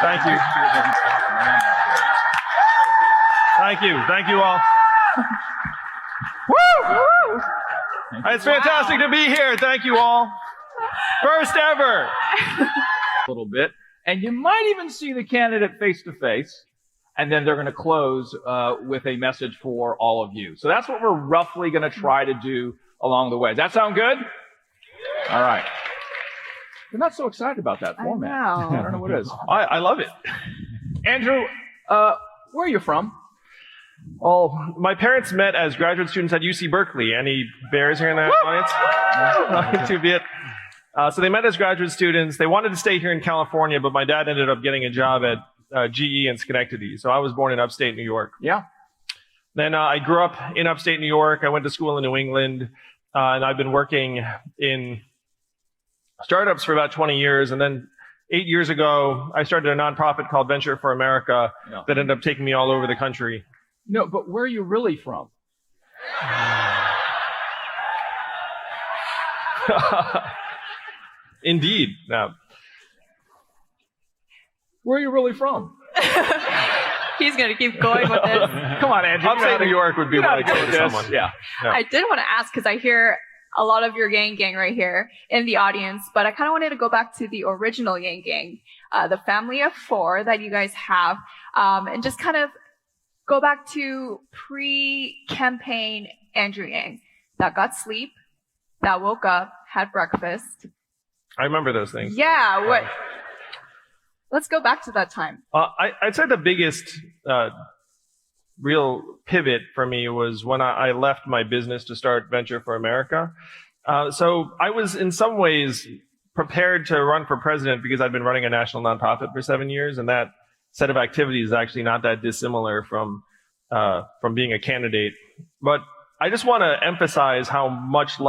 Thank you. Thank you. Thank you all. Woo! It's fantastic to be here. Thank you all. First ever. A little bit. And you might even see the candidate face to face. And then they're going to close with a message for all of you. So that's what we're roughly going to try to do along the way. Does that sound good? All right. You're not so excited about that format. I don't know what it is. I love it. Andrew, where are you from? Oh, my parents met as graduate students at UC Berkeley. Any bears here in the audience? Too be it. So they met as graduate students. They wanted to stay here in California, but my dad ended up getting a job at GE in Schenectady. So I was born in upstate New York. Yeah. Then I grew up in upstate New York. I went to school in New England, and I've been working in startups for about 20 years. And then 8 years ago, I started a nonprofit called Venture for America that ended up taking me all over the country. No, but where are you really from? Indeed. No. Where are you really from? He's going to keep going with this. Come on, Andrew. Upstate New York would be where I go with someone. Yeah. I did want to ask, because I hear a lot of your Yang Gang right here in the audience, but I kind of wanted to go back to the original Yang Gang, the family of four that you guys have, and just kind of go back to pre-campaign Andrew Yang that got sleep, that woke up, had breakfast. I remember those things. Yeah. What? Let's go back to that time. I'd say the biggest real pivot for me was when I left my business to start Venture for America. So I was in some ways prepared to run for president because I'd been running a national nonprofit for 7 years, and that set of activities is actually not that dissimilar from being a candidate. But I just want to emphasize how much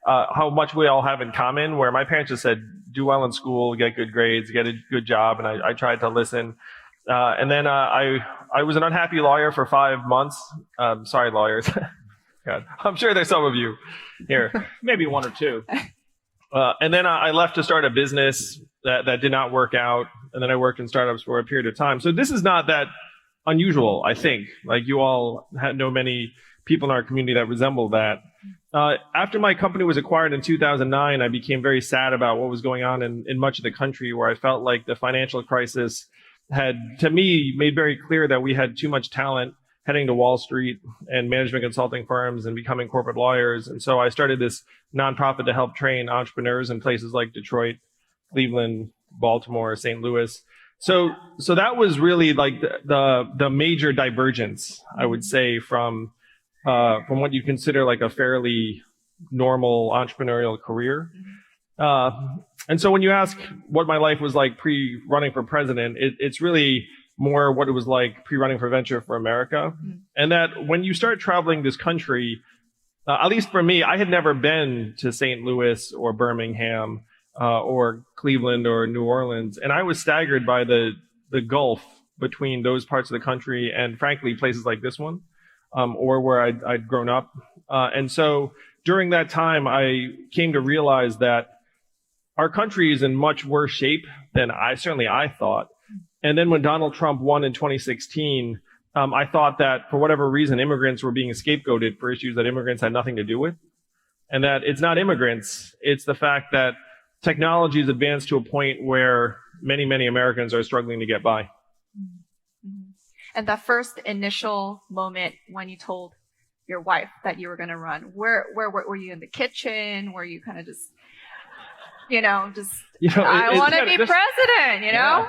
how much we all have in common, where my parents just said, do well in school, get good grades, get a good job. And I tried to listen. And then I was an unhappy lawyer for 5 months. Sorry, lawyers. God, I'm sure there's some of you here. Maybe one or two. And then I left to start a business that did not work out. And then I worked in startups for a period of time. So this is not that unusual, I think. Like, you all know many people in our community that resemble that. After my company was acquired in 2009, I became very sad about what was going on in much of the country, where I felt like the financial crisis had, to me, made very clear that we had too much talent heading to Wall Street and management consulting firms and becoming corporate lawyers. And so I started this nonprofit to help train entrepreneurs in places like Detroit, Cleveland, Baltimore, St. Louis. So that was really like the major divergence, I would say, from what you consider like a fairly normal entrepreneurial career. And so when you ask what my life was like pre-running for president, it's really more what it was like pre-running for Venture for America. And that when you start traveling this country, at least for me, I had never been to St. Louis or Birmingham or Cleveland or New Orleans. And I was staggered by the gulf between those parts of the country and, frankly, places like this one. Or where I'd grown up. And so during that time, I came to realize that our country is in much worse shape than I thought. And then when Donald Trump won in 2016, I thought that for whatever reason, immigrants were being scapegoated for issues that immigrants had nothing to do with. And that it's not immigrants, it's the fact that technology has advanced to a point where many, many Americans are struggling to get by. And that first initial moment when you told your wife that you were going to run, where were you, in the kitchen? Were you kind of just, I want to be president, you know?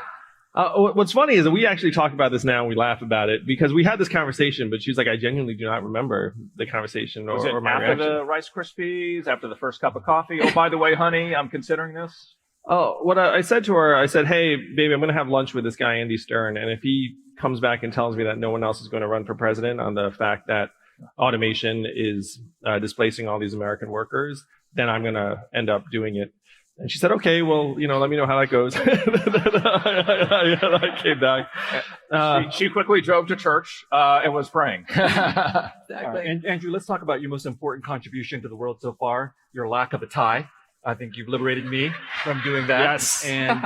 What's funny is that we actually talk about this now and we laugh about it because we had this conversation, but she's like, I genuinely do not remember the conversation Was it or my after reaction. the Rice Krispies, after the first cup of coffee? Oh, by the way, honey, I'm considering this. Oh, what I said to her, I said, hey, baby, I'm going to have lunch with this guy, Andy Stern. And if he comes back and tells me that no one else is going to run for president on the fact that automation is displacing all these American workers, then I'm going to end up doing it. And she said, okay, well, let me know how that goes. I came back. She quickly drove to church and was praying. Exactly. And Andrew, let's talk about your most important contribution to the world so far, your lack of a tie. I think you've liberated me from doing that. Yes. And,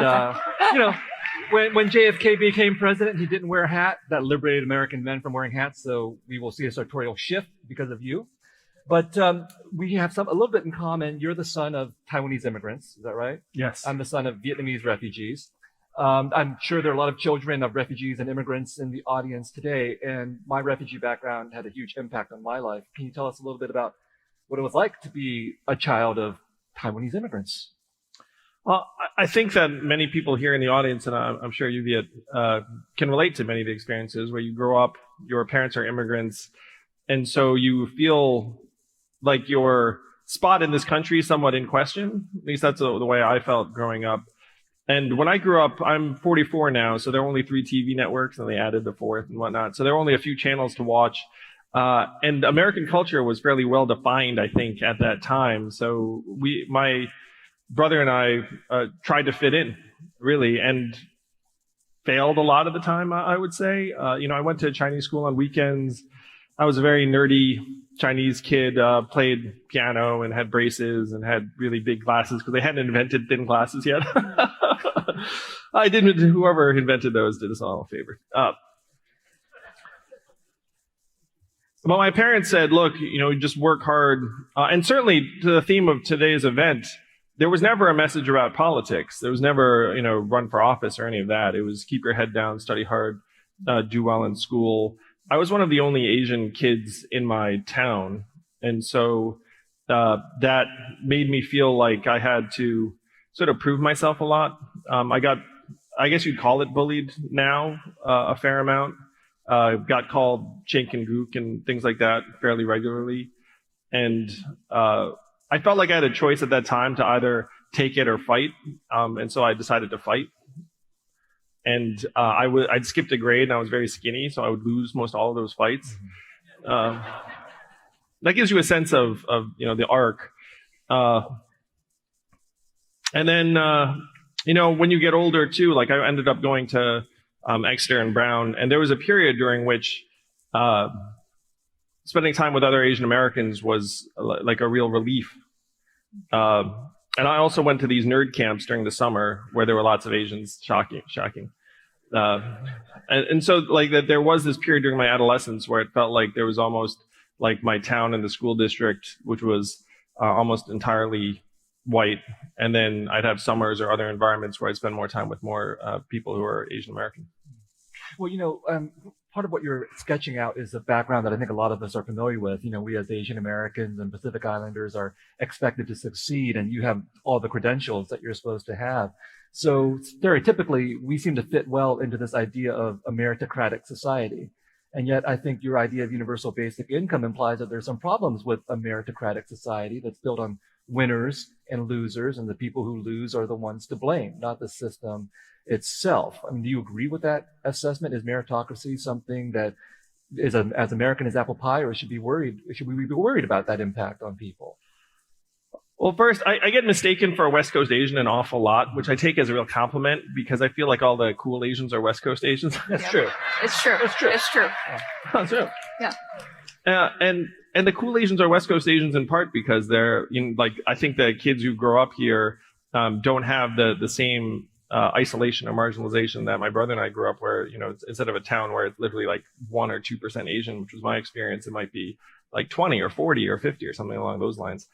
when JFK became president, he didn't wear a hat. That liberated American men from wearing hats. So we will see a sartorial shift because of you. But we have a little bit in common. You're the son of Taiwanese immigrants. Is that right? Yes. I'm the son of Vietnamese refugees. I'm sure there are a lot of children of refugees and immigrants in the audience today. And my refugee background had a huge impact on my life. Can you tell us a little bit about what it was like to be a child of Taiwanese immigrants? Well, I think that many people here in the audience, and I'm sure you, Viet, can relate to many of the experiences where you grow up, your parents are immigrants, and so you feel like your spot in this country is somewhat in question. At least that's the way I felt growing up. And when I grew up, I'm 44 now, so there are only 3 TV networks, and they added the 4th and whatnot. So there were only a few channels to watch. And American culture was fairly well defined, I think, at that time. So my brother and I tried to fit in, really, and failed a lot of the time, I would say. I went to Chinese school on weekends. I was a very nerdy Chinese kid, played piano and had braces and had really big glasses because they hadn't invented thin glasses yet. Whoever invented those did us all a favor. Well, my parents said, look, just work hard. And certainly to the theme of today's event, there was never a message about politics. There was never, run for office or any of that. It was keep your head down, study hard, do well in school. I was one of the only Asian kids in my town. And so that made me feel like I had to sort of prove myself a lot. I guess you'd call it bullied now a fair amount. Got called chink and gook and things like that fairly regularly. And I felt like I had a choice at that time to either take it or fight. And so I decided to fight. And I'd skipped a grade and I was very skinny, so I would lose most all of those fights. That gives you a sense of the arc. And then, when you get older too, like I ended up going to Exeter and Brown, and there was a period during which spending time with other Asian Americans was like a real relief. And I also went to these nerd camps during the summer where there were lots of Asians. Shocking. And so like that there was this period during my adolescence where it felt like there was almost like my town and the school district, which was almost entirely white. And then I'd have summers or other environments where I'd spend more time with more people who are Asian American. Well, part of what you're sketching out is a background that I think a lot of us are familiar with. We as Asian Americans and Pacific Islanders are expected to succeed, and you have all the credentials that you're supposed to have. So stereotypically, we seem to fit well into this idea of a meritocratic society. And yet I think your idea of universal basic income implies that there's some problems with a meritocratic society that's built on winners and losers, and the people who lose are the ones to blame, not the system itself. I mean, do you agree with that assessment? Is meritocracy something that is as American as apple pie, or should we be worried about that impact on people? Well, first, I get mistaken for a West Coast Asian an awful lot, which I take as a real compliment because I feel like all the cool Asians are West Coast Asians. That's true. It's true. It's true. It's true. That's true. Yeah. And the cool Asians are West Coast Asians in part because they're I think the kids who grow up here don't have the same isolation or marginalization that my brother and I grew up where, instead of a town where it's literally like 1 or 2% Asian, which was my experience, it might be like 20 or 40 or 50 or something along those lines.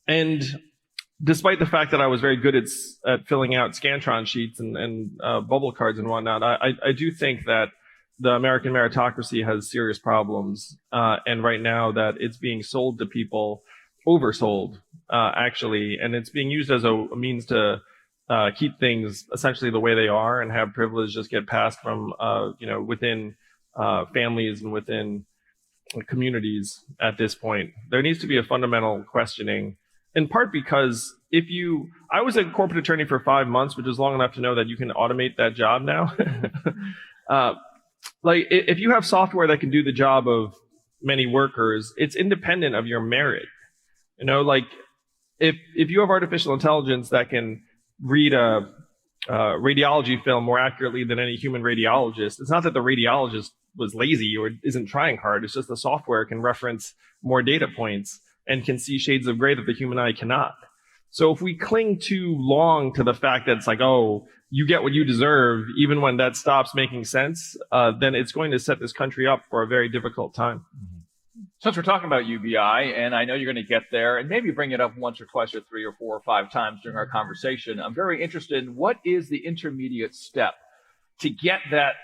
And despite the fact that I was very good at filling out Scantron sheets and bubble cards and whatnot, I do think that the American meritocracy has serious problems. And right now that it's being sold to people, oversold, actually, and it's being used as a means to keep things essentially the way they are and have privilege just get passed from, within families and within communities at this point. There needs to be a fundamental questioning, in part because I was a corporate attorney for 5 months, which is long enough to know that you can automate that job now. If you have software that can do the job of many workers, it's independent of your merit. If you have artificial intelligence that can read a radiology film more accurately than any human radiologist, it's not that the radiologist was lazy or isn't trying hard. It's just the software can reference more data points and can see shades of gray that the human eye cannot. So if we cling too long to the fact that it's like, oh, you get what you deserve, even when that stops making sense, then it's going to set this country up for a very difficult time. Since we're talking about UBI, and I know you're going to get there, and maybe bring it up once or twice or 3 or 4 or 5 times during our conversation, I'm very interested in what is the intermediate step to get that,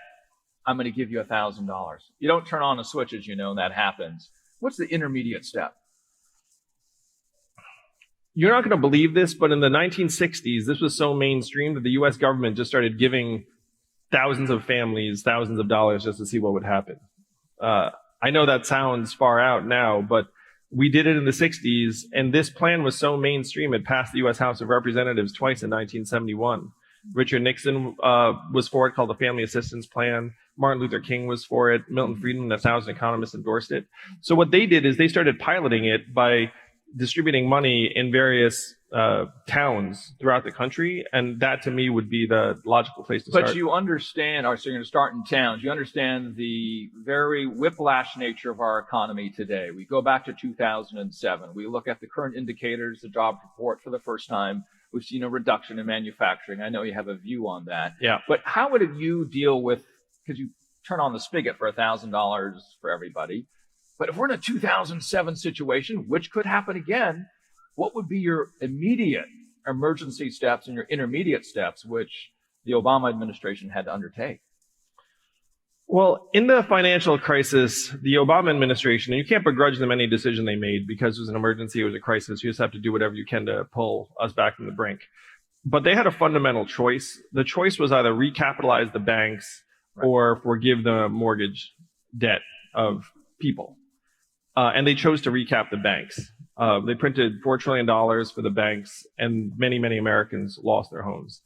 I'm going to give you $1,000. You don't turn on a switch, as you know, and that happens. What's the intermediate step? You're not going to believe this, but in the 1960s, this was so mainstream that the U.S. government just started giving thousands of families thousands of dollars just to see what would happen. I know that sounds far out now, but we did it in the 60s, and this plan was so mainstream it passed the U.S. House of Representatives twice in 1971. Richard Nixon was for it, called the Family Assistance Plan. Martin Luther King was for it. Milton Friedman and 1,000 economists endorsed it. So what they did is they started piloting it by distributing money in various towns throughout the country, and that to me would be the logical place to start. But you understand, so you're going to start in towns. You understand the very whiplash nature of our economy today. We go back to 2007. We look at the current indicators, the job report for the first time. We've seen a reduction in manufacturing. I know you have a view on that. Yeah. But how would you deal with, because you turn on the spigot for $1,000 for everybody, but if we're in a 2007 situation, which could happen again, what would be your immediate emergency steps and your intermediate steps, which the Obama administration had to undertake? Well, in the financial crisis, the Obama administration, and you can't begrudge them any decision they made because it was an emergency, it was a crisis. You just have to do whatever you can to pull us back from the brink. But they had a fundamental choice. The choice was either recapitalize the banks or forgive the mortgage debt of people. And they chose to recap the banks. They printed $4 trillion for the banks, and many, many Americans lost their homes.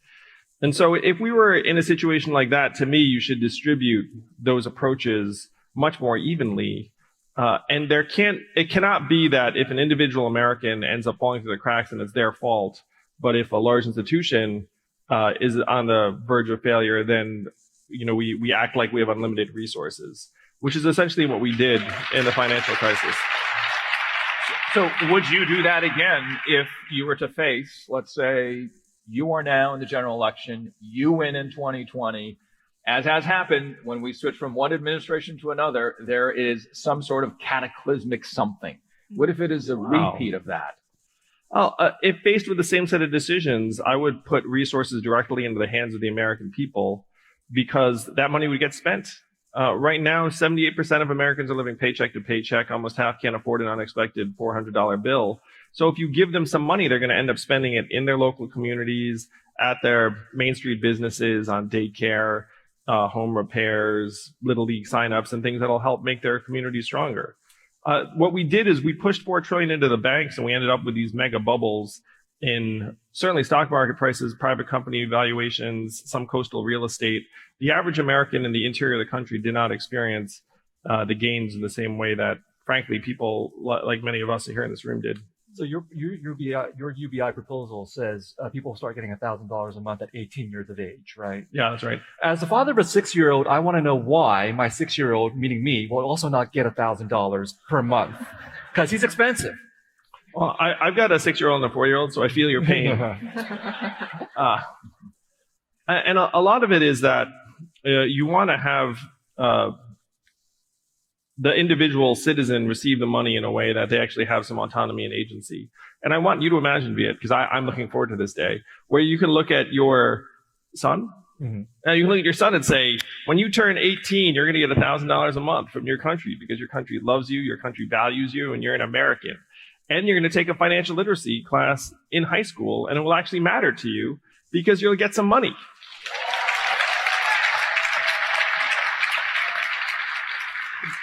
And so if we were in a situation like that, to me, you should distribute those approaches much more evenly. And it cannot be that if an individual American ends up falling through the cracks and it's their fault, but if a large institution is on the verge of failure, then we act like we have unlimited resources, which is essentially what we did in the financial crisis. So would you do that again if you were to face, let's say, you are now in the general election, you win in 2020, as has happened when we switch from one administration to another, there is some sort of cataclysmic something. What if it is a repeat of that? If faced with the same set of decisions, I would put resources directly into the hands of the American people because that money would get spent. Right now, 78% of Americans are living paycheck to paycheck. Almost half can't afford an unexpected $400 bill. So if you give them some money, they're going to end up spending it in their local communities, at their Main Street businesses, on daycare, home repairs, Little League signups, and things that'll help make their community stronger. What we did is we pushed $4 trillion into the banks, and we ended up with these mega bubbles in certainly stock market prices, private company valuations, some coastal real estate. The average American in the interior of the country did not experience the gains in the same way that, frankly, people like many of us here in this room did. So your UBI proposal says people start getting $1,000 a month at 18 years of age, right? Yeah, that's right. As the father of a 6-year-old, I want to know why my 6-year-old, meaning me, will also not get $1,000 per month because he's expensive. Well, I've got a 6-year-old and a 4-year-old, so I feel your pain. And a lot of it is that you want to have the individual citizen receive the money in a way that they actually have some autonomy and agency. And I want you to imagine, Viet, because I'm looking forward to this day, where you can look at your son. Mm-hmm. And you can look at your son and say, when you turn 18, you're going to get $1,000 a month from your country because your country loves you, your country values you, and you're an American. And you're going to take a financial literacy class in high school, and it will actually matter to you because you'll get some money.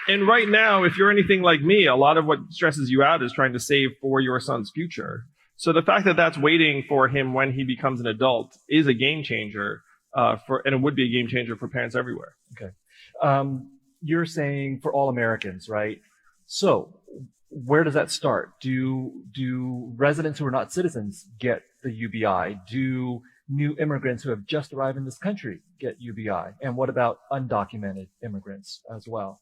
And right now, if you're anything like me, a lot of what stresses you out is trying to save for your son's future. So the fact that that's waiting for him when he becomes an adult is a game changer, and it would be a game changer for parents everywhere. Okay. You're saying for all Americans, right? So where does that start? Do residents who are not citizens get the UBI? Do new immigrants who have just arrived in this country get UBI? And what about undocumented immigrants as well?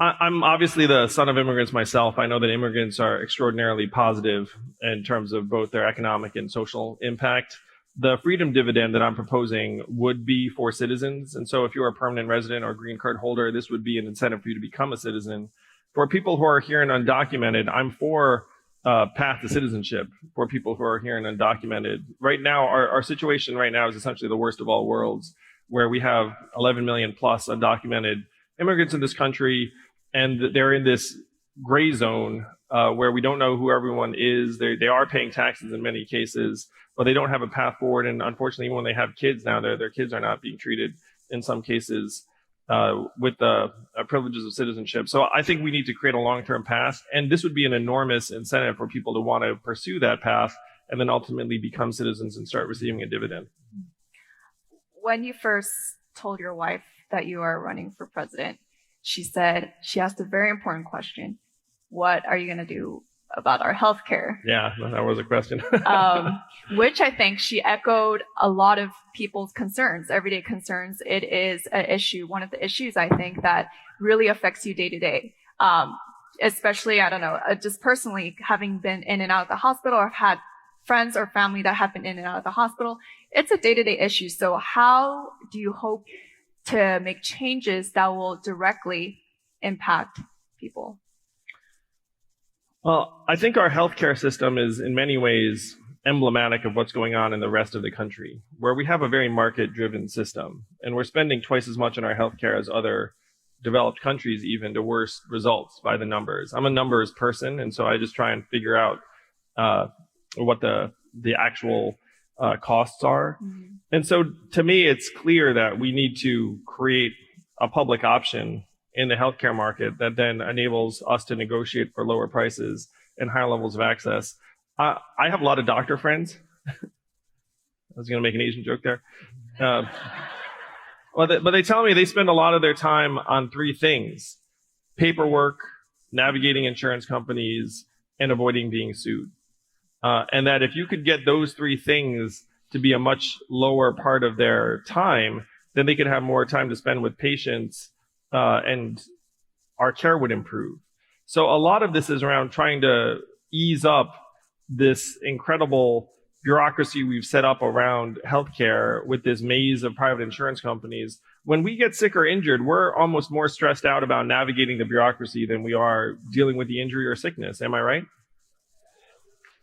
I'm obviously the son of immigrants myself. I know that immigrants are extraordinarily positive in terms of both their economic and social impact. The freedom dividend that I'm proposing would be for citizens. And so if you're a permanent resident or green card holder, this would be an incentive for you to become a citizen. For people who are here and undocumented, I'm for path to citizenship for people who are here and undocumented. Right now, our situation right now is essentially the worst of all worlds, where we have 11 million plus undocumented immigrants in this country, and they're in this gray zone where we don't know who everyone is. They are paying taxes in many cases, but they don't have a path forward. And unfortunately, when they have kids now, their kids are not being treated in some cases with the privileges of citizenship. So I think we need to create a long-term path, and this would be an enormous incentive for people to want to pursue that path and then ultimately become citizens and start receiving a dividend. When you first told your wife that you are running for president, she asked a very important question. What are you going to do about our healthcare? Yeah, that was a question. Which I think she echoed a lot of people's concerns, everyday concerns. It is an issue, one of the issues I think that really affects you day to day. Especially, I don't know, just personally having been in and out of the hospital or had friends or family that have been in and out of the hospital. It's a day-to-day issue. So how do you hope to make changes that will directly impact people? Well, I think our healthcare system is in many ways emblematic of what's going on in the rest of the country, where we have a very market-driven system, and we're spending twice as much on our healthcare as other developed countries, even to worse results by the numbers. I'm a numbers person, and so I just try and figure out what the actual costs are. Mm-hmm. And so to me, it's clear that we need to create a public option in the healthcare market that then enables us to negotiate for lower prices and higher levels of access. I have a lot of doctor friends. I was going to make an Asian joke there. But they tell me they spend a lot of their time on three things: paperwork, navigating insurance companies, and avoiding being sued. And that if you could get those three things to be a much lower part of their time, then they could have more time to spend with patients, and our care would improve. So a lot of this is around trying to ease up this incredible bureaucracy we've set up around healthcare with this maze of private insurance companies. When we get sick or injured, we're almost more stressed out about navigating the bureaucracy than we are dealing with the injury or sickness. Am I right?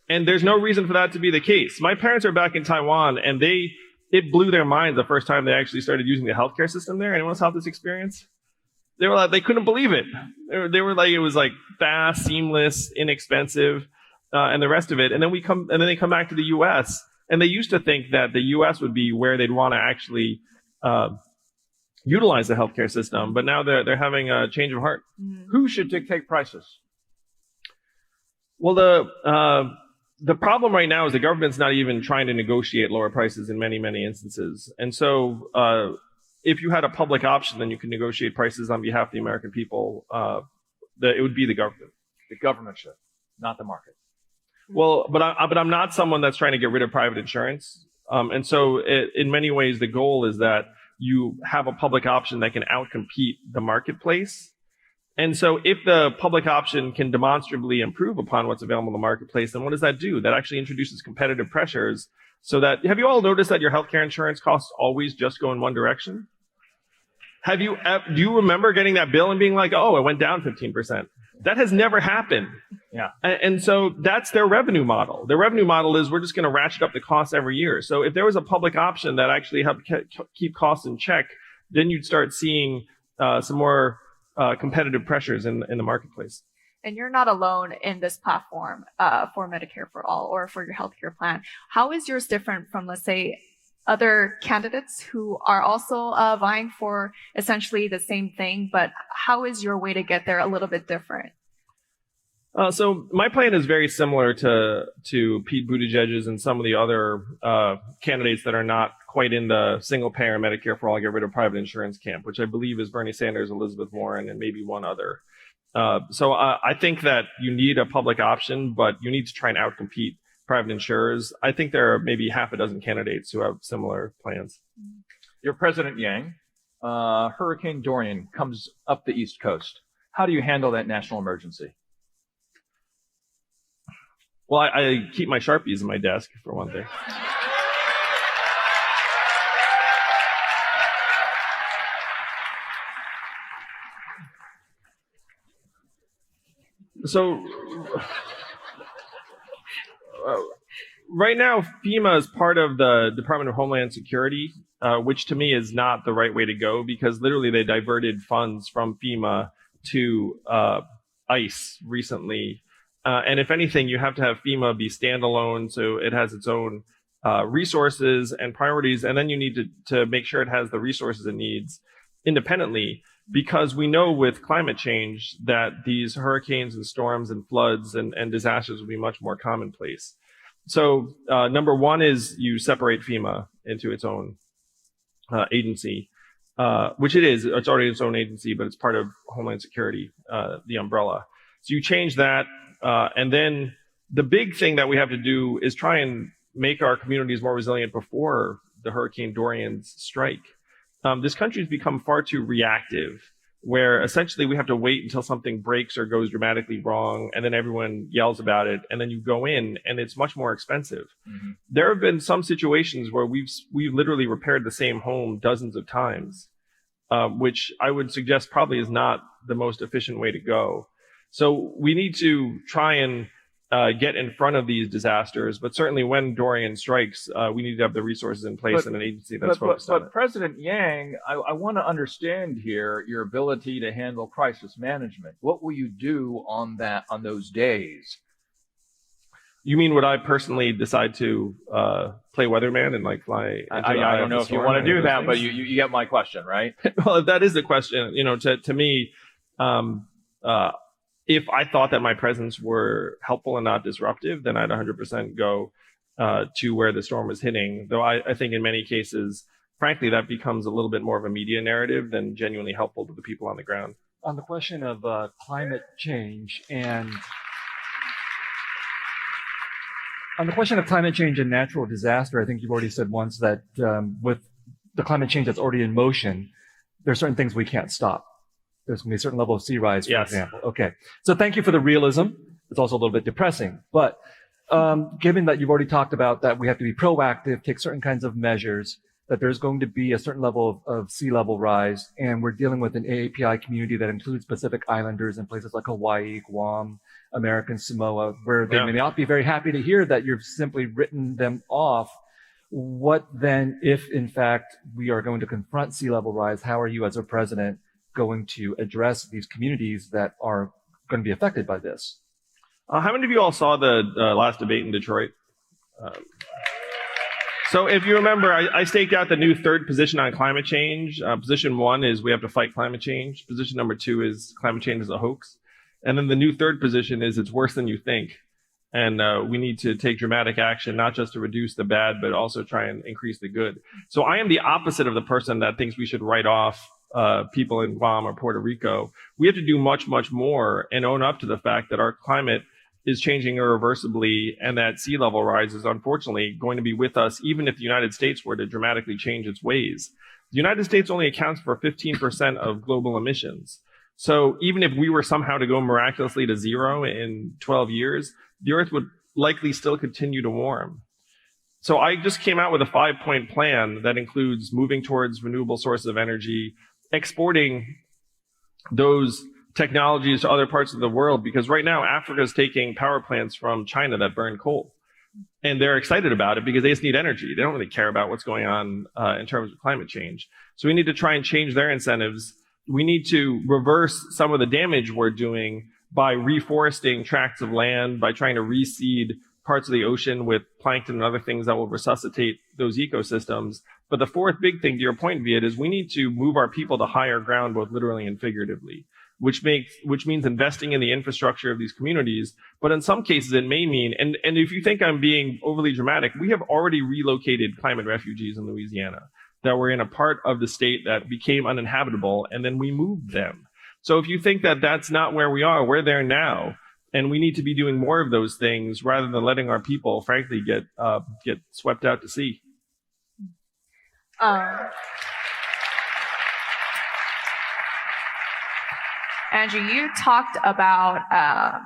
And there's no reason for that to be the case. My parents are back in Taiwan, and it blew their minds the first time they actually started using the healthcare system there. Anyone else have this experience? They were like, they couldn't believe it. They were like, it was like fast, seamless, inexpensive, and the rest of it. And then they come back to the U.S. and they used to think that the U.S. would be where they'd want to actually utilize the healthcare system, but now they're having a change of heart. Who should dictate prices? Well, the problem right now is the government's not even trying to negotiate lower prices in many, many instances. And so if you had a public option, then you can negotiate prices on behalf of the American people. It would be the government. The government should, not the market. Well, but I'm not someone that's trying to get rid of private insurance. And so in many ways, the goal is that you have a public option that can outcompete the marketplace. And so if the public option can demonstrably improve upon what's available in the marketplace, then what does that do? That actually introduces competitive pressures so that, have you all noticed that your healthcare insurance costs always just go in one direction? Do you remember getting that bill and being like, oh, it went down 15%? That has never happened. Yeah. And so that's their revenue model. Their revenue model is we're just going to ratchet up the costs every year. So if there was a public option that actually helped keep costs in check, then you'd start seeing some more competitive pressures in the marketplace. And you're not alone in this platform for Medicare for All or for your healthcare plan. How is yours different from, let's say, other candidates who are also vying for essentially the same thing, but how is your way to get there a little bit different? So my plan is very similar to Pete Buttigieg's and some of the other candidates that are not quite in the single payer Medicare for All, get rid of private insurance camp, which I believe is Bernie Sanders, Elizabeth Warren, and maybe one other. So I think that you need a public option, but you need to try and outcompete private insurers. I think there are maybe half a dozen candidates who have similar plans. You're President Yang. Hurricane Dorian comes up the East Coast. how do you handle that national emergency? Well, I keep my Sharpies in my desk, for one thing. So, right now, FEMA is part of the Department of Homeland Security, which to me is not the right way to go, because literally they diverted funds from FEMA to ICE recently. And if anything, you have to have FEMA be standalone, so it has its own resources and priorities, and then you need to make sure it has the resources it needs independently, because we know with climate change that these hurricanes and storms and floods and disasters will be much more commonplace. So number one is you separate FEMA into its own agency, which it is. It's already its own agency, but it's part of Homeland Security, the umbrella. So you change that, and then the big thing that we have to do is try and make our communities more resilient before the Hurricane Dorian's strike. This country has become far too reactive, where essentially we have to wait until something breaks or goes dramatically wrong, and then everyone yells about it, and then you go in, and it's much more expensive. Mm-hmm. There have been some situations where we've literally repaired the same home dozens of times, which I would suggest probably is not the most efficient way to go. So we need to try and get in front of these disasters, but certainly when Dorian strikes, we need to have the resources in place and an agency that's focused on it. But President Yang, I want to understand here your ability to handle crisis management. What will you do on those days? You mean would I personally decide to play weatherman and like fly? I don't know if you want to do that, but you get my question, right? Well, if that is the question, to me, if I thought that my presence were helpful and not disruptive, then I'd 100% go to where the storm was hitting. Though I think in many cases, frankly, that becomes a little bit more of a media narrative than genuinely helpful to the people on the ground. On the question of climate change and natural disaster, I think you've already said once that with the climate change that's already in motion, there are certain things we can't stop. There's going to be a certain level of sea rise, for example. Okay. So thank you for the realism. It's also a little bit depressing. But given that you've already talked about that we have to be proactive, take certain kinds of measures, that there's going to be a certain level of sea level rise, and we're dealing with an AAPI community that includes Pacific Islanders in places like Hawaii, Guam, American Samoa, where they may not be very happy to hear that you've simply written them off. What then, if in fact we are going to confront sea level rise, how are you as a president going to address these communities that are going to be affected by this? How many of you all saw the last debate in Detroit? So if you remember, I staked out the new third position on climate change. Position one is we have to fight climate change. Position number two is climate change is a hoax. And then the new third position is it's worse than you think. And we need to take dramatic action, not just to reduce the bad, but also try and increase the good. So I am the opposite of the person that thinks we should write off people in Guam or Puerto Rico. We have to do much, much more and own up to the fact that our climate is changing irreversibly and that sea level rise is unfortunately going to be with us even if the United States were to dramatically change its ways. The United States only accounts for 15% of global emissions. So even if we were somehow to go miraculously to zero in 12 years, the Earth would likely still continue to warm. So I just came out with a 5-point plan that includes moving towards renewable sources of energy, exporting those technologies to other parts of the world, because right now Africa is taking power plants from China that burn coal. And they're excited about it because they just need energy. They don't really care about what's going on in terms of climate change. So we need to try and change their incentives. We need to reverse some of the damage we're doing by reforesting tracts of land, by trying to reseed parts of the ocean with plankton and other things that will resuscitate those ecosystems. But the fourth big thing, to your point, Viet, is we need to move our people to higher ground, both literally and figuratively, which means investing in the infrastructure of these communities. But in some cases, it may mean, and if you think I'm being overly dramatic, we have already relocated climate refugees in Louisiana that were in a part of the state that became uninhabitable, and then we moved them. So if you think that that's not where we are, we're there now. And we need to be doing more of those things rather than letting our people, frankly, get swept out to sea. Andrew, you talked about,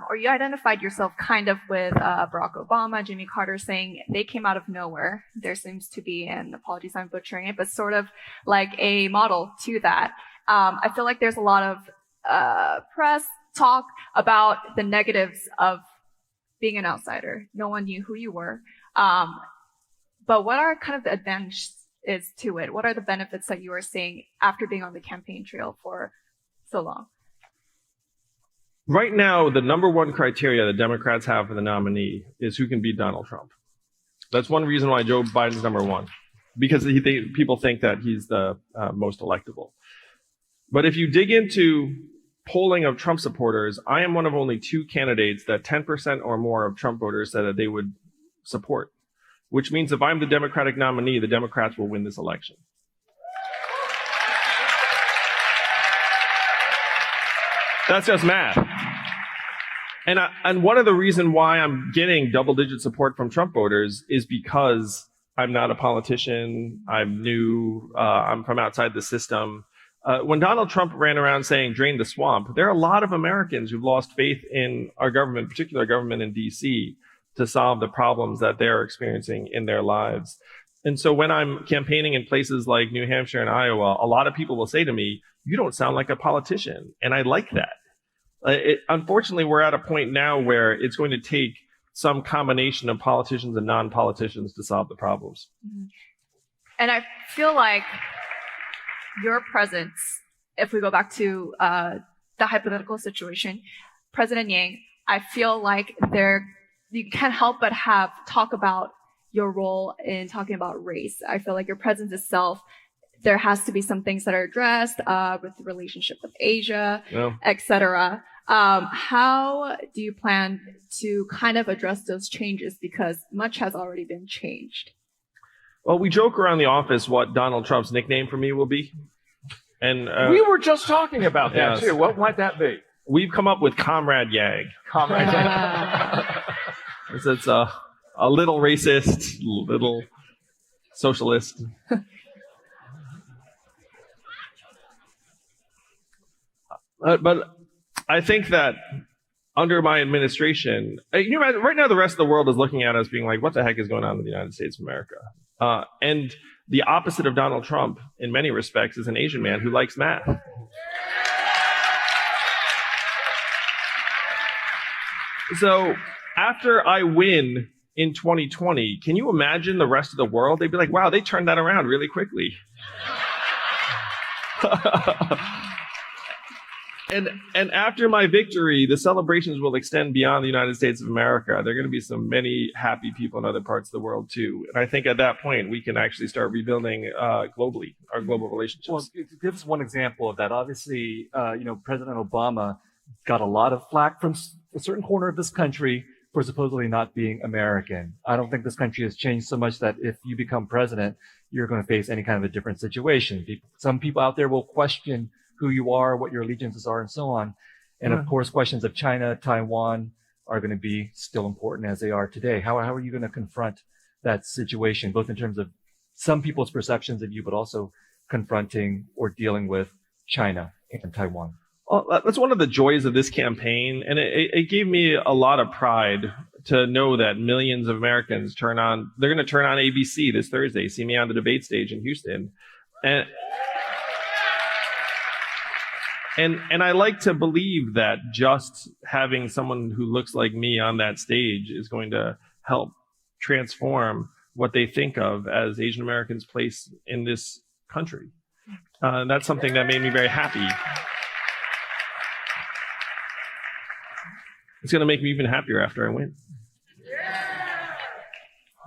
or you identified yourself kind of with Barack Obama, Jimmy Carter, saying they came out of nowhere. There seems to be, and apologies I'm butchering it, but sort of like a model to that. I feel like there's a lot of press talk about the negatives of being an outsider. No one knew who you were. But what are kind of the advantages to it? What are the benefits that you are seeing after being on the campaign trail for so long? Right now, the number one criteria the Democrats have for the nominee is who can beat Donald Trump. That's one reason why Joe Biden's number one, because people think that he's the most electable. But if you dig into polling of Trump supporters, I am one of only 2 candidates that 10% or more of Trump voters said that they would support, which means if I'm the Democratic nominee, the Democrats will win this election. That's just math. And one of the reasons why I'm getting double-digit support from Trump voters is because I'm not a politician. I'm new. I'm from outside the system. When Donald Trump ran around saying drain the swamp, there are a lot of Americans who've lost faith in our government, particularly our government in D.C., to solve the problems that they're experiencing in their lives. And so when I'm campaigning in places like New Hampshire and Iowa, a lot of people will say to me, you don't sound like a politician. And I like that. Unfortunately, we're at a point now where it's going to take some combination of politicians and non-politicians to solve the problems. And I feel like your presence, if we go back to the hypothetical situation, President Yang, I feel like you can't help but talk about your role in talking about race. I feel like your presence itself, there has to be some things that are addressed with the relationship with Asia, etc. How do you plan to kind of address those changes? Because much has already been changed. Well, we joke around the office what Donald Trump's nickname for me will be. And we were just talking about that too. What might that be? We've come up with Comrade Yang. Comrade Yang. It's a little racist, little socialist. But I think that under my administration, right now the rest of the world is looking at us being like, what the heck is going on in the United States of America? And the opposite of Donald Trump, in many respects, is an Asian man who likes math. So after I win in 2020, can you imagine the rest of the world? They'd be like, wow, they turned that around really quickly. And after my victory, the celebrations will extend beyond the United States of America. There are going to be many happy people in other parts of the world too. And I think at that point, we can actually start rebuilding globally, our global relationships. Well, give us one example of that. Obviously, President Obama got a lot of flack from a certain corner of this country for supposedly not being American. I don't think this country has changed so much that if you become president, you're going to face any kind of a different situation. Some people out there will question who you are, what your allegiances are, and so on. And of course, questions of China, Taiwan are going to be still important as they are today. How are you going to confront that situation, both in terms of some people's perceptions of you, but also confronting or dealing with China and Taiwan? Well, that's one of the joys of this campaign. And it gave me a lot of pride to know that millions of Americans they're going to turn on ABC this Thursday, see me on the debate stage in Houston. And I like to believe that just having someone who looks like me on that stage is going to help transform what they think of as Asian Americans' place in this country. And that's something that made me very happy. It's going to make me even happier after I win.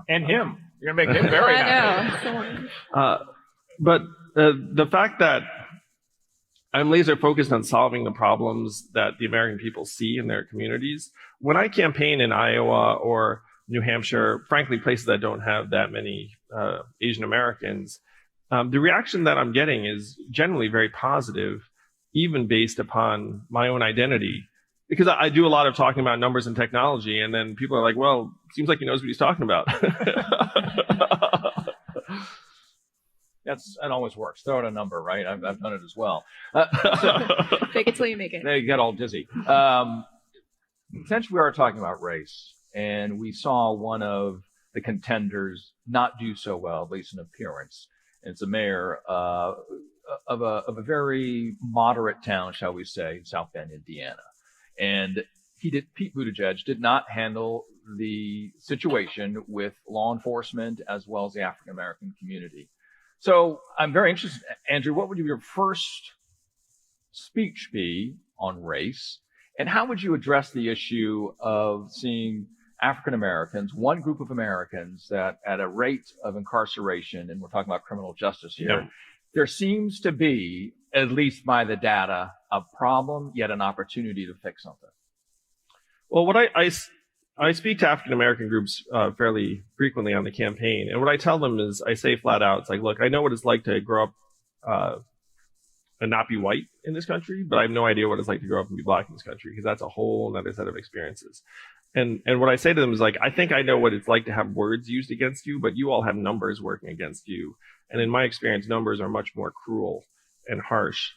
And him. You're going to make him very happy. But the fact that I'm laser focused on solving the problems that the American people see in their communities. When I campaign in Iowa or New Hampshire, frankly, places that don't have that many Asian Americans, the reaction that I'm getting is generally very positive, even based upon my own identity. Because I do a lot of talking about numbers and technology, and then people are like, well, seems like he knows what he's talking about. That always works. Throw out a number, right? I've done it as well. Fake it till you make it. They get all dizzy. Essentially, we are talking about race, and we saw one of the contenders not do so well, at least in appearance. And it's a mayor of a very moderate town, shall we say, in South Bend, Indiana. And Pete Buttigieg did not handle the situation with law enforcement as well as the African American community. So I'm very interested, Andrew, what would your first speech be on race? And how would you address the issue of seeing African Americans, one group of Americans that at a rate of incarceration, and we're talking about criminal justice here, there seems to be, at least by the data, a problem, yet an opportunity to fix something? Well, what I speak to African American groups fairly frequently on the campaign, and what I tell them is, I say flat out, it's like, look, I know what it's like to grow up and not be white in this country, but I have no idea what it's like to grow up and be black in this country, because that's a whole other set of experiences. And what I say to them is, like, I think I know what it's like to have words used against you, but you all have numbers working against you. And in my experience, numbers are much more cruel and harsh.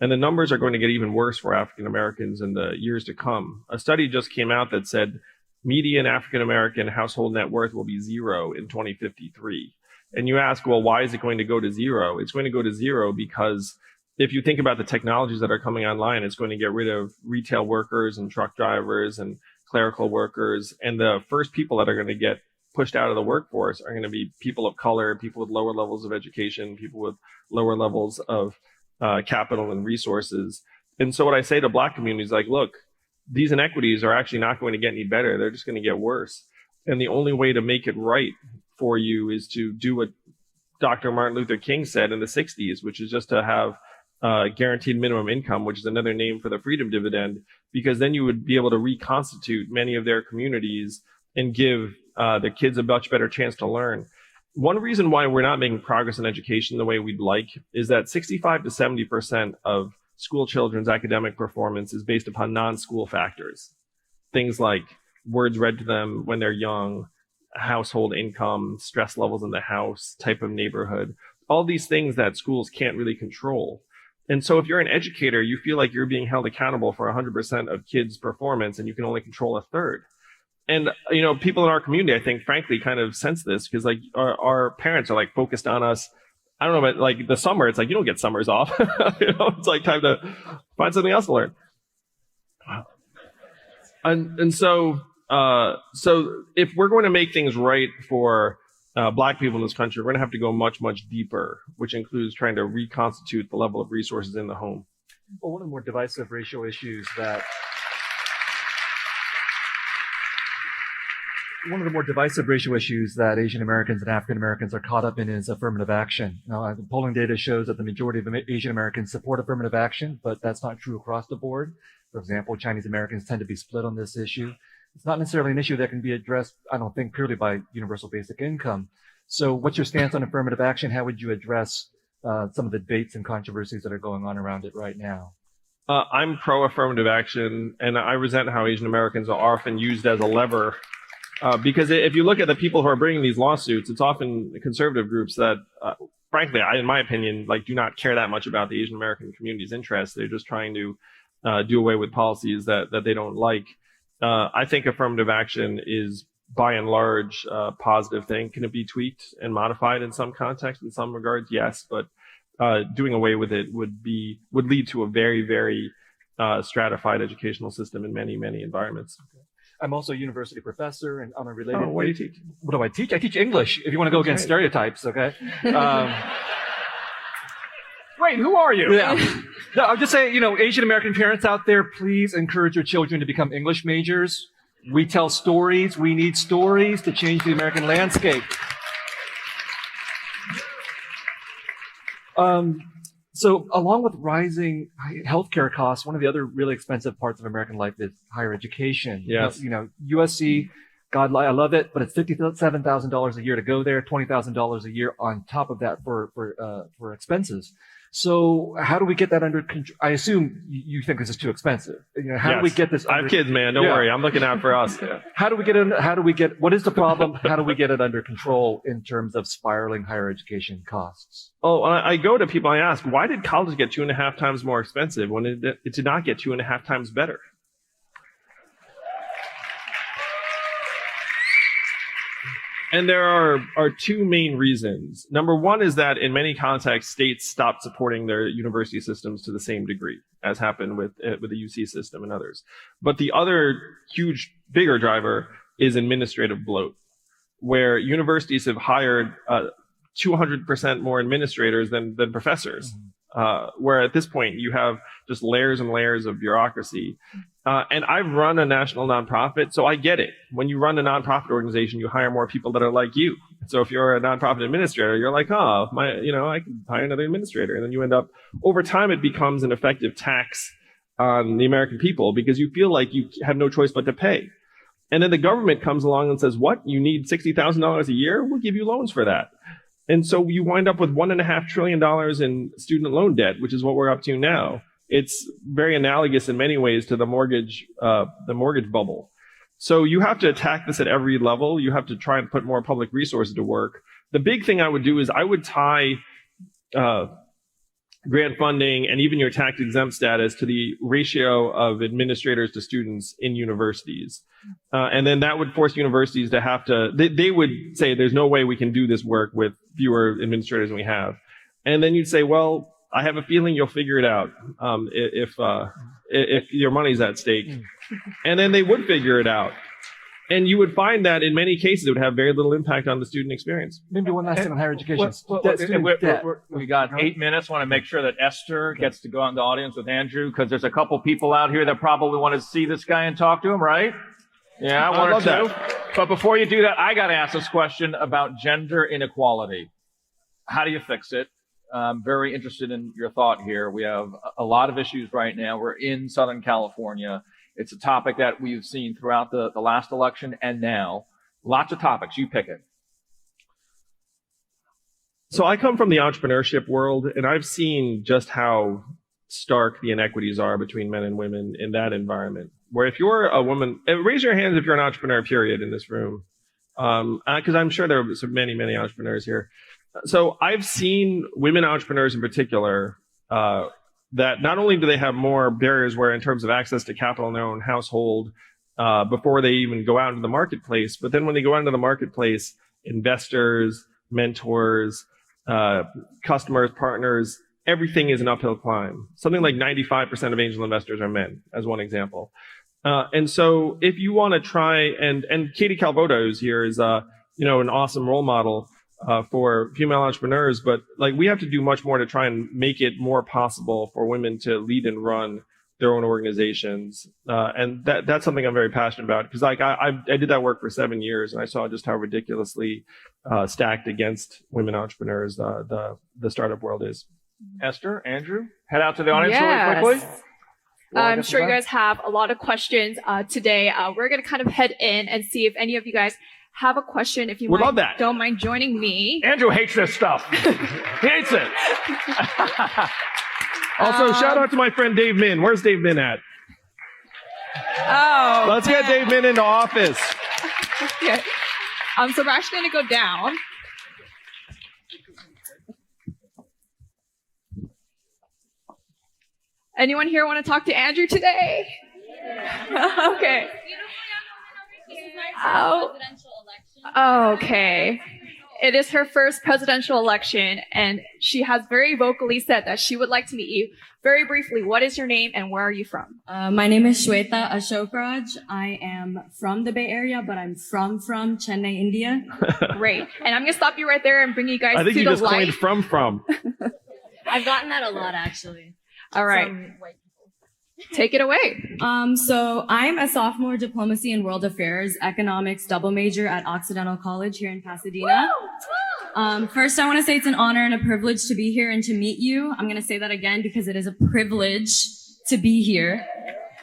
And the numbers are going to get even worse for African Americans in the years to come. A study just came out that said median African American household net worth will be 0 in 2053. And you ask, well, why is it going to go to 0? It's going to go to 0 because if you think about the technologies that are coming online, it's going to get rid of retail workers and truck drivers and clerical workers. And the first people that are going to get pushed out of the workforce are going to be people of color, people with lower levels of education, people with lower levels of capital and resources. And so what I say to black communities, like, look, these inequities are actually not going to get any better. They're just going to get worse. And the only way to make it right for you is to do what Dr. Martin Luther King said in the 60s, which is just to have guaranteed minimum income, which is another name for the freedom dividend, because then you would be able to reconstitute many of their communities and give the kids a much better chance to learn. One reason why we're not making progress in education the way we'd like is that 65 to 70% of school children's academic performance is based upon non-school factors. Things like words read to them when they're young, household income, stress levels in the house, type of neighborhood, all these things that schools can't really control. And so if you're an educator, you feel like you're being held accountable for 100% of kids' performance, and you can only control a third. And, you know, people in our community, I think, frankly, kind of sense this, because, like, our parents are, like, focused on us. I don't know, but, like, the summer, it's like, you don't get summers off. You know, it's like time to find something else to learn. And so if we're going to make things right for black people in this country, we're going to have to go much, much deeper, which includes trying to reconstitute the level of resources in the home. Well, one of the more divisive racial issues that Asian Americans and African Americans are caught up in is affirmative action. Now, the polling data shows that the majority of Asian Americans support affirmative action, but that's not true across the board. For example, Chinese Americans tend to be split on this issue. It's not necessarily an issue that can be addressed, I don't think, purely by universal basic income. So what's your stance on affirmative action? How would you address some of the debates and controversies that are going on around it right now? I'm pro-affirmative action, and I resent how Asian Americans are often used as a lever. Because if you look at the people who are bringing these lawsuits, it's often conservative groups that, frankly, in my opinion, like, do not care that much about the Asian American community's interests. They're just trying to do away with policies that they don't like. I think affirmative action is, by and large, a positive thing. Can it be tweaked and modified in some context, in some regards? Yes, but doing away with it would lead to a very, very stratified educational system in many, many environments. I'm also a university professor, and on a related. Oh, what do you teach? What do I teach? I teach English. If you want to go against stereotypes, okay. Wait, who are you? Yeah. No, I'm just saying, you know, Asian American parents out there, please encourage your children to become English majors. We tell stories. We need stories to change the American landscape. So along with rising healthcare costs, one of the other really expensive parts of American life is higher education. Yes. You know, USC, God, I love it, but it's $57,000 a year to go there, $20,000 a year on top of that for expenses. So how do we get that under control? I assume you think this is too expensive. How do we Yes. get this? I have kids, man. Don't worry. I'm looking out for us. How do we get, what is the problem? How do we get it under control in terms of spiraling higher education costs? Oh, I go to people, I ask, why did college get 2.5 times more expensive when it did not get 2.5 times better? And there are two main reasons. Number one is that in many contexts, states stopped supporting their university systems to the same degree, as happened with the UC system and others. But the other huge, bigger driver is administrative bloat, where universities have hired 200% more administrators than professors. Where at this point you have just layers and layers of bureaucracy. And I've run a national nonprofit, so I get it. When you run a nonprofit organization, you hire more people that are like you. So if you're a nonprofit administrator, you're like, oh, I can hire another administrator. And then you end up, over time, it becomes an effective tax on the American people because you feel like you have no choice but to pay. And then the government comes along and says, what? You need $60,000 a year? We'll give you loans for that. And so you wind up with $1.5 trillion in student loan debt, which is what we're up to now. It's very analogous in many ways to the mortgage bubble. So you have to attack this at every level. You have to try and put more public resources to work. The big thing I would do is I would tie grant funding and even your tax exempt status to the ratio of administrators to students in universities. And then that would force universities to have to, they would say, there's no way we can do this work with fewer administrators than we have. And then you'd say, well, I have a feeling you'll figure it out if your money's at stake. And then they would figure it out. And you would find that in many cases, it would have very little impact on the student experience. Maybe one last thing on higher education. We got 8 minutes. Want to make sure that Esther gets to go out in the audience with Andrew, because there's a couple people out here that probably want to see this guy and talk to him, right? Yeah, one or two. But before you do that, I got to ask this question about gender inequality. How do you fix it? I'm very interested in your thought here. We have a lot of issues right now. We're in Southern California. It's a topic that we've seen throughout the last election and now. Lots of topics. You pick it. So I come from the entrepreneurship world, and I've seen just how stark the inequities are between men and women in that environment. Where if you're a woman, raise your hands if you're an entrepreneur, period, in this room. Because I'm sure there are many, many entrepreneurs here. So I've seen women entrepreneurs in particular that not only do they have more barriers where in terms of access to capital in their own household before they even go out into the marketplace, but then when they go out into the marketplace, investors, mentors, customers, partners, everything is an uphill climb. Something like 95% of angel investors are men, as one example. And so if you want to try, and Katie Calvoto, who's here, is an awesome role model for female entrepreneurs, but like we have to do much more to try and make it more possible for women to lead and run their own organizations. And that's something I'm very passionate about, because like I did that work for 7 years and I saw just how ridiculously stacked against women entrepreneurs the startup world is. Esther, Andrew, head out to the audience really quickly. I'm sure you guys have a lot of questions today. We're going to kind of head in and see if any of you guys have a question. If you don't mind joining me. Andrew hates this stuff. He hates it. Also, shout out to my friend Dave Min. Where's Dave Min at? Oh, let's get Dave Min into office. Okay. So we're actually going to go down. Anyone here want to talk to Andrew today? Yeah. Okay. Okay. It is her first presidential election, and she has very vocally said that she would like to meet you. Very briefly, what is your name and where are you from? My name is Shweta Ashokraj. I am from the Bay Area, but I'm from Chennai, India. Great. And I'm going to stop you right there and bring you guys to the light. I think you just coined from. I've gotten that a lot, actually. All right. Take it away. So I'm a sophomore diplomacy and world affairs economics double major at Occidental College here in Pasadena. First, I want to say it's an honor and a privilege to be here and to meet you. I'm going to say that again because it is a privilege to be here.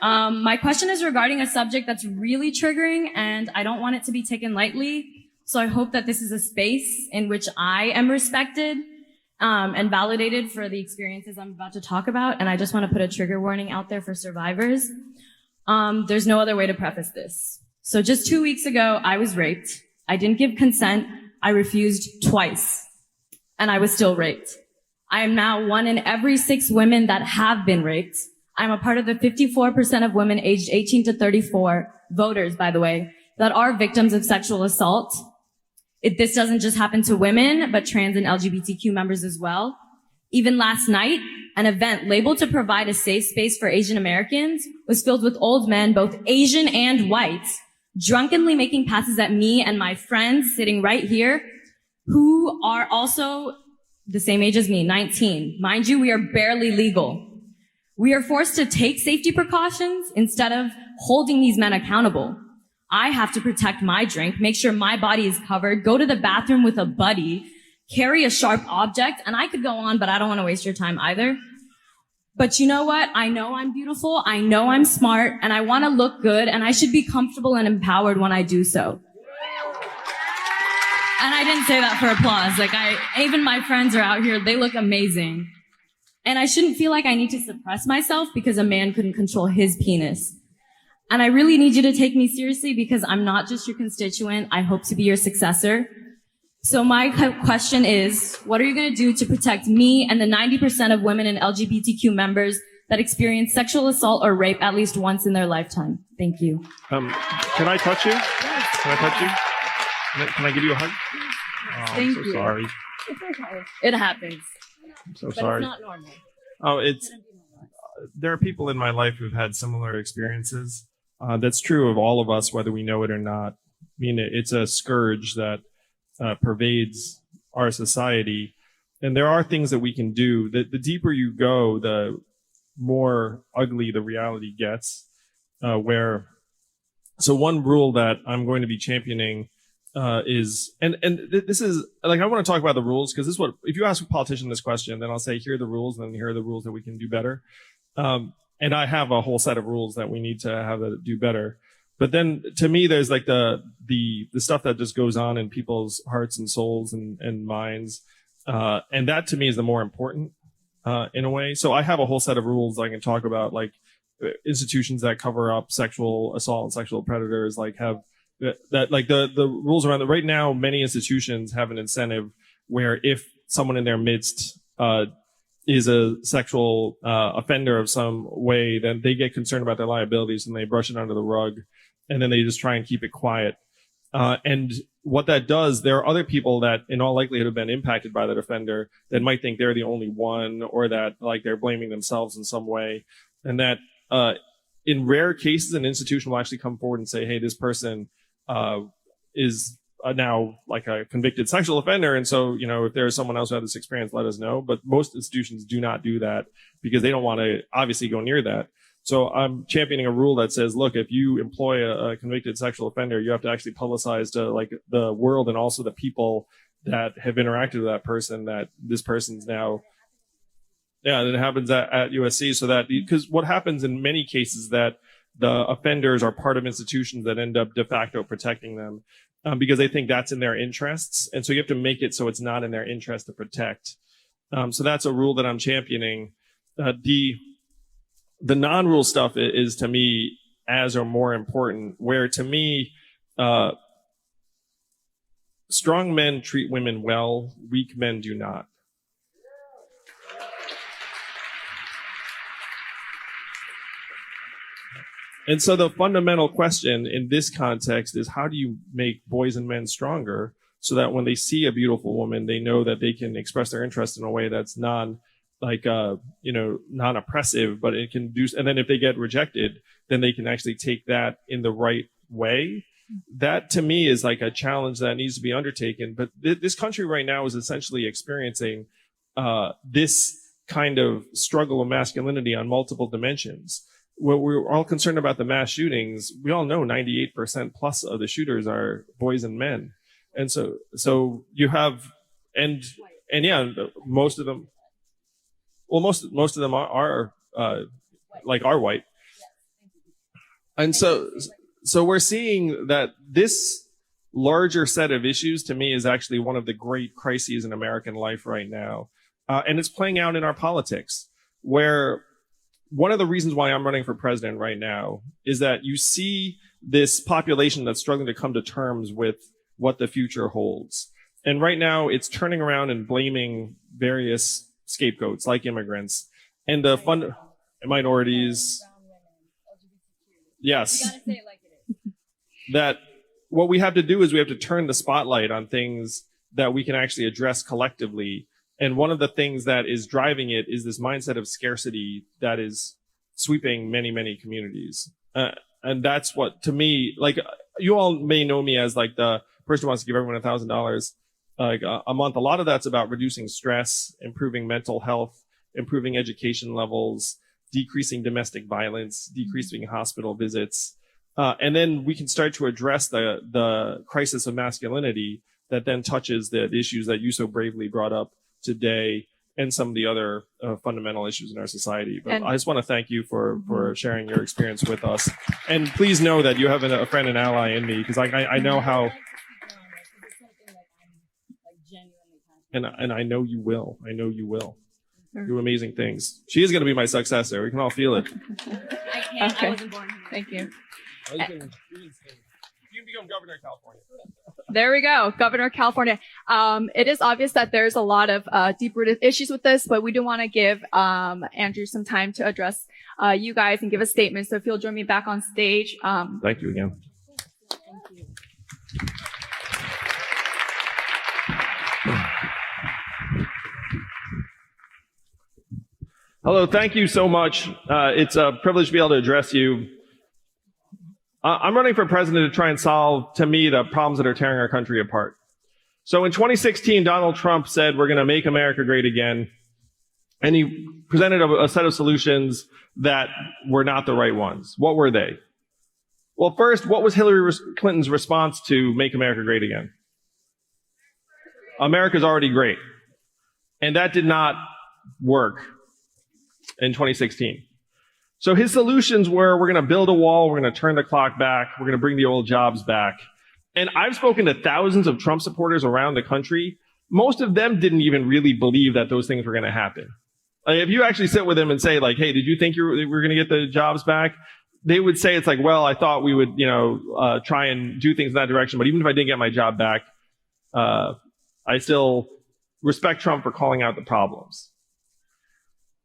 My question is regarding a subject that's really triggering, and I don't want it to be taken lightly. So I hope that this is a space in which I am respected and validated for the experiences I'm about to talk about. And I just want to put a trigger warning out there for survivors. There's no other way to preface this. So just 2 weeks ago, I was raped. I didn't give consent. I refused twice. And I was still raped. I am now 1 in every 6 women that have been raped. I'm a part of the 54% of women aged 18 to 34, voters, by the way, that are victims of sexual assault. This doesn't just happen to women, but trans and LGBTQ members as well. Even last night, an event labeled to provide a safe space for Asian Americans was filled with old men, both Asian and white, drunkenly making passes at me and my friends sitting right here, who are also the same age as me, 19. Mind you, we are barely legal. We are forced to take safety precautions instead of holding these men accountable. I have to protect my drink, make sure my body is covered, go to the bathroom with a buddy, carry a sharp object, and I could go on, but I don't want to waste your time either. But you know what? I know I'm beautiful, I know I'm smart, and I want to look good, and I should be comfortable and empowered when I do so. And I didn't say that for applause. Even my friends are out here, they look amazing. And I shouldn't feel like I need to suppress myself because a man couldn't control his penis. And I really need you to take me seriously because I'm not just your constituent. I hope to be your successor. So my question is, what are you going to do to protect me and the 90% of women and LGBTQ members that experience sexual assault or rape at least once in their lifetime? Thank you. Can I touch you? Can I touch you? Can I give you a hug? Oh, Thank I'm so you. sorry. It's okay. It happens. I'm so But sorry. it's not normal. Oh, there are people in my life who've had similar experiences. That's true of all of us, whether we know it or not. I mean, it's a scourge that pervades our society. And there are things that we can do. The deeper you go, the more ugly the reality gets. So one rule that I'm going to be championing is, and this is, like, I want to talk about the rules, because this is what, if you ask a politician this question, then I'll say, here are the rules, and then here are the rules that we can do better. And I have a whole set of rules that we need to have to do better. But then to me, there's like the stuff that just goes on in people's hearts and souls and minds. And that to me is the more important, in a way. So I have a whole set of rules I can talk about, like institutions that cover up sexual assault and sexual predators, like have that, like the rules around it. Right now, many institutions have an incentive where if someone in their midst, is a sexual offender of some way, then they get concerned about their liabilities and they brush it under the rug, and then they just try and keep it quiet. And what that does, there are other people that in all likelihood have been impacted by that offender that might think they're the only one, or that like they're blaming themselves in some way. And that in rare cases, an institution will actually come forward and say, hey, this person is now like a convicted sexual offender. And so, you know, if there's someone else who had this experience, let us know. But most institutions do not do that because they don't want to obviously go near that. So I'm championing a rule that says, look, if you employ a convicted sexual offender, you have to actually publicize to like the world and also the people that have interacted with that person, that this person's now, yeah, and it happens at USC. So that, because what happens in many cases that the offenders are part of institutions that end up de facto protecting them. Because they think that's in their interests. And so you have to make it so it's not in their interest to protect. So that's a rule that I'm championing. The non-rule stuff is to me as or more important, where to me, strong men treat women well, weak men do not. And so the fundamental question in this context is, how do you make boys and men stronger so that when they see a beautiful woman, they know that they can express their interest in a way that's non-oppressive, but it can do, and then if they get rejected, then they can actually take that in the right way. That to me is like a challenge that needs to be undertaken. But this country right now is essentially experiencing this kind of struggle of masculinity on multiple dimensions. What we're all concerned about the mass shootings, we all know 98% plus of the shooters are boys and men. And so you have, and yeah, most of them, well, most of them are white. And so we're seeing that this larger set of issues to me is actually one of the great crises in American life right now. And it's playing out in our politics, where one of the reasons why I'm running for president right now is that you see this population that's struggling to come to terms with what the future holds. And right now it's turning around and blaming various scapegoats like immigrants and the minorities. Yes. That what we have to do is we have to turn the spotlight on things that we can actually address collectively. And one of the things that is driving it is this mindset of scarcity that is sweeping many, many communities. And that's what, to me, like, you all may know me as like the person who wants to give everyone $1,000 like a month. A lot of that's about reducing stress, improving mental health, improving education levels, decreasing domestic violence, decreasing hospital visits. And then we can start to address the crisis of masculinity that then touches the issues that you so bravely brought up today and some of the other fundamental issues in our society. But I just want to thank you for sharing your experience with us. And please know that you have a friend and ally in me, because I know how, and I know you will. I know you will do amazing things. She is going to be my successor. We can all feel it. I can't. Okay. I wasn't born here. Thank you. You can become governor of California. There we go. Governor of California. It is obvious that there's a lot of deep-rooted issues with this, but we do want to give Andrew some time to address you guys and give a statement. So if you'll join me back on stage. Thank you again. Hello, thank you so much. It's a privilege to be able to address you. I'm running for president to try and solve, to me, the problems that are tearing our country apart. So in 2016, Donald Trump said, we're going to make America great again. And he presented a set of solutions that were not the right ones. What were they? Well, first, what was Hillary Clinton's response to make America great again? America's already great. And that did not work in 2016. So his solutions were, we're going to build a wall, we're going to turn the clock back, we're going to bring the old jobs back. And I've spoken to thousands of Trump supporters around the country. Most of them didn't even really believe that those things were going to happen. Like, if you actually sit with them and say, like, hey, did you think we were going to get the jobs back? They would say, it's like, well, I thought we would, try and do things in that direction. But even if I didn't get my job back, I still respect Trump for calling out the problems.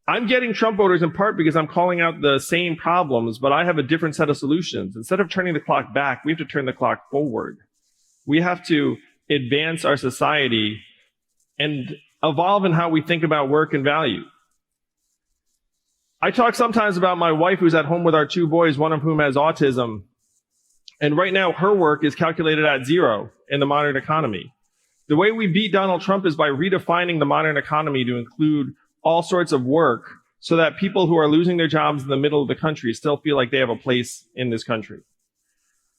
I'm getting Trump voters in part because I'm calling out the same problems, but I have a different set of solutions. Instead of turning the clock back, we have to turn the clock forward. We have to advance our society and evolve in how we think about work and value. I talk sometimes about my wife who's at home with our two boys, one of whom has autism. And right now her work is calculated at zero in the modern economy. The way we beat Donald Trump is by redefining the modern economy to include all sorts of work so that people who are losing their jobs in the middle of the country still feel like they have a place in this country.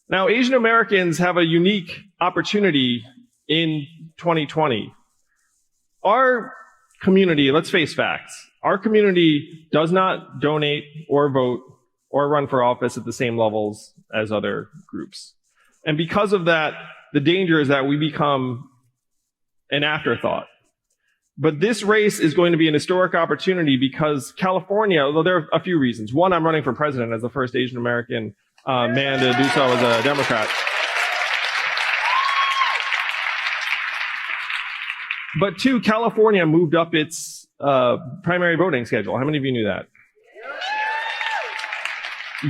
Now, Asian Americans have a unique opportunity in 2020. Our community, let's face facts, our community does not donate or vote or run for office at the same levels as other groups. And because of that, the danger is that we become an afterthought. But this race is going to be an historic opportunity because California, although there are a few reasons. One, I'm running for president as the first Asian American man to do so as a Democrat. But two, California moved up its primary voting schedule. How many of you knew that?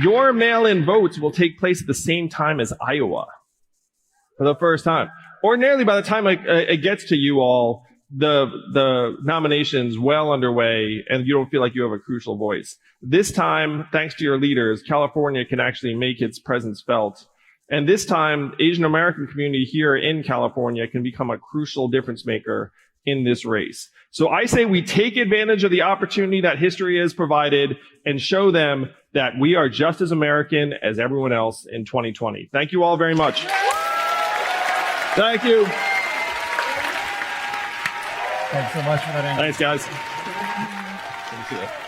Your mail-in votes will take place at the same time as Iowa for the first time. Ordinarily, by the time it gets to you all, the nomination's well underway and you don't feel like you have a crucial voice. This time, thanks to your leaders, California can actually make its presence felt. And this time, Asian American community here in California can become a crucial difference maker in this race. So I say we take advantage of the opportunity that history has provided and show them that we are just as American as everyone else in 2020. Thank you all very much. Thank you. Thanks so much for that. Thanks, guys. Thank you.